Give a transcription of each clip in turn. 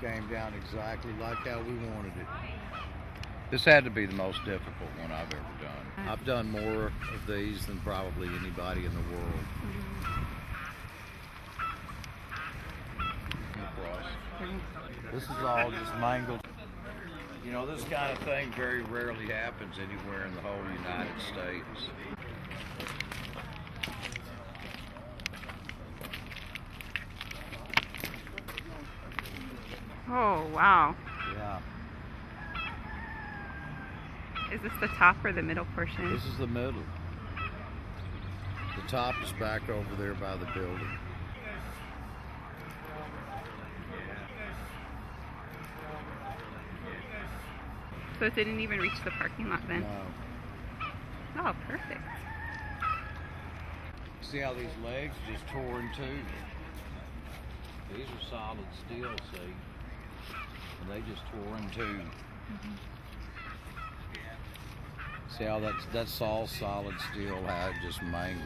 came down exactly like how we wanted it. This had to be the most difficult one I've ever done. I've done more of these than probably anybody in the world. This is all just mangled. You know, this kind of thing very rarely happens anywhere in the whole United States. Oh, wow. Yeah. Is this the top or the middle portion? This is the middle. The top is back over there by the building. So it didn't even reach the parking lot then? No. Oh, perfect. See how these legs just tore in two? These are solid steel, see? And they just tore in two. See how that's all solid steel, how it just mangled.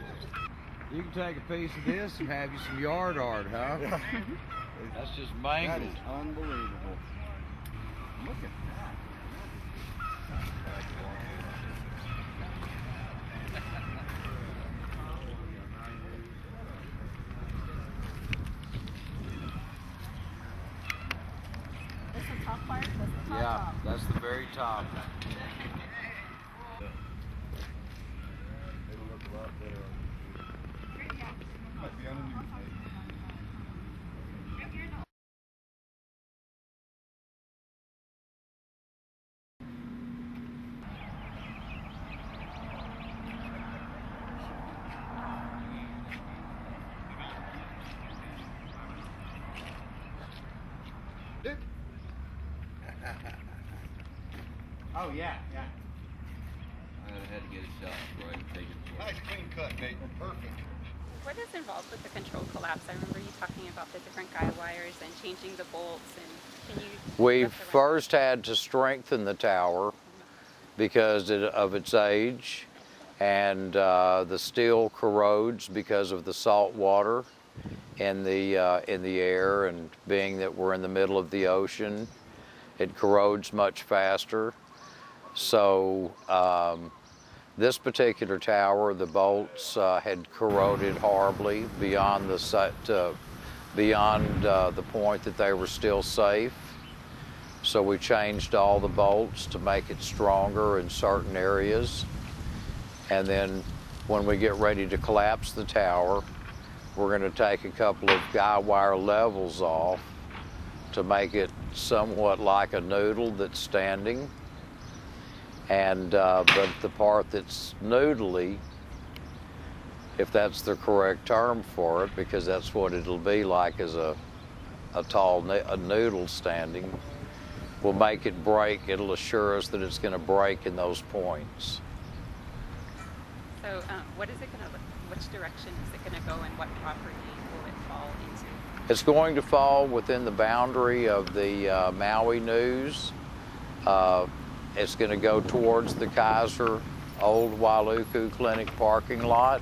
You can take a piece of this and have you some yard art, huh? That's just mangled. That is unbelievable. Look at that. That's the top part? That's the top Yeah, top. that's the very top. It'll look a lot better on might be underneath, maybe. Oh yeah, yeah. I had to get it shot right. Nice clean cut, Nate. Perfect. What is involved with the controlled collapse? I remember you talking about the different guy wires and changing the bolts. And can you? We first had to strengthen the tower because of its age, and the steel corrodes because of the salt water in the air, and being that we're in the middle of the ocean, it corrodes much faster. So this particular tower, the bolts had corroded horribly beyond the point that they were still safe. So we changed all the bolts to make it stronger in certain areas. And then when we get ready to collapse the tower, we're going to take a couple of guy wire levels off to make it somewhat like a noodle that's standing. And but the part that's noodly, if that's the correct term for it, because that's what it'll be like as a noodle standing, will make it break. It'll assure us that it's going to break in those points. So what is it going to look? Which direction is it going to go, and what property will it fall into? It's going to fall within the boundary of the Maui News. It's going to go towards the Kaiser Old Wailuku Clinic parking lot.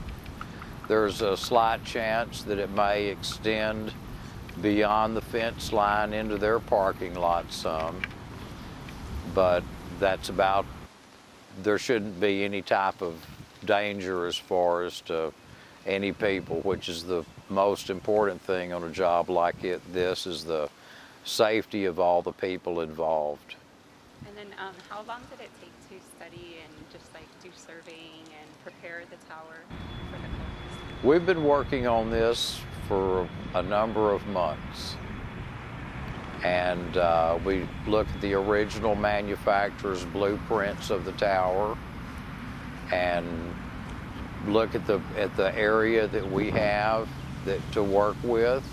There's a slight chance that it may extend beyond the fence line into their parking lot some, but that's about, there shouldn't be any type of danger as far as to any people, which is the most important thing on a job like this is the safety of all the people involved. And then how long did it take to study and just like do surveying and prepare the tower for the collapse? We've been working on this for a number of months. And we look at the original manufacturer's blueprints of the tower and look at the area that we have to work with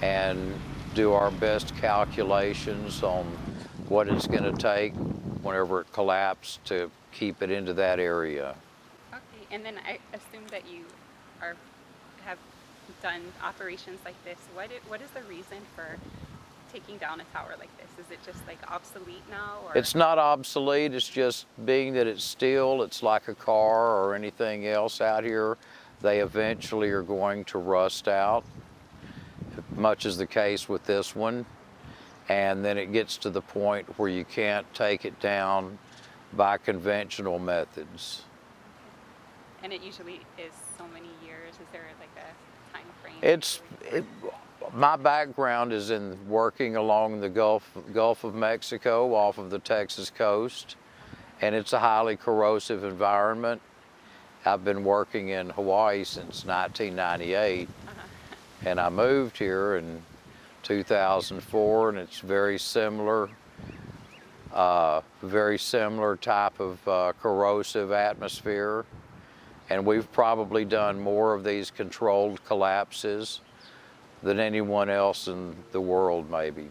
and do our best calculations on what it's going to take whenever it collapses to keep it into that area. Okay, and then I assume that you have done operations like this. What is the reason for taking down a tower like this? Is it just like obsolete now? Or? It's not obsolete, it's just being that it's steel, it's like a car or anything else out here, they eventually are going to rust out, much as the case with this one. and then it gets to the point where you can't take it down by conventional methods. And it usually is so many years. Is there like a time frame? My background is in working along the Gulf of Mexico off of the Texas coast, and it's a highly corrosive environment. I've been working in Hawaii since 1998, and I moved here in 2004, and it's very similar type of corrosive atmosphere. And we've probably done more of these controlled collapses than anyone else in the world, maybe.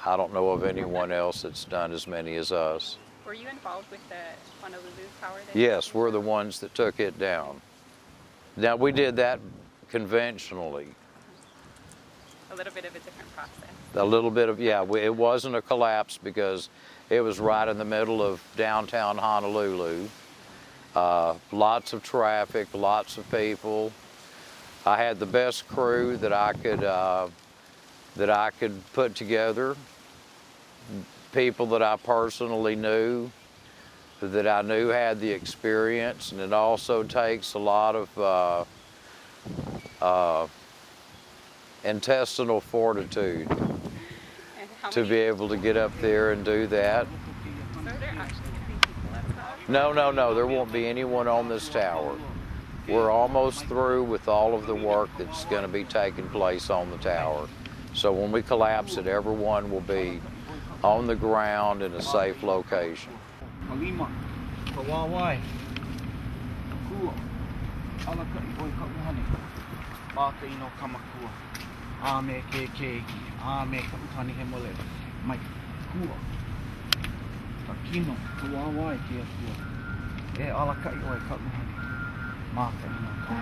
I don't know of anyone else that's done as many as us. Were you involved with the Honolulu tower? Yes, we're the ones that took it down. Now, we did that conventionally. A little bit of a different process. A little bit of, yeah, it wasn't a collapse because it was right in the middle of downtown Honolulu. Lots of traffic, lots of people. I had the best crew that I could put together. People that I personally knew, that I knew had the experience, and it also takes a lot of intestinal fortitude to be able to get up there and do that. So are there actually going to be people at the top? No, there won't be anyone on this tower. We're almost through with all of the work that's going to be taking place on the tower. So when we collapse it, everyone will be on the ground in a safe location. Kino, Hawaii, kia kua. E ala kai oe ka uhani. Maka ino ka.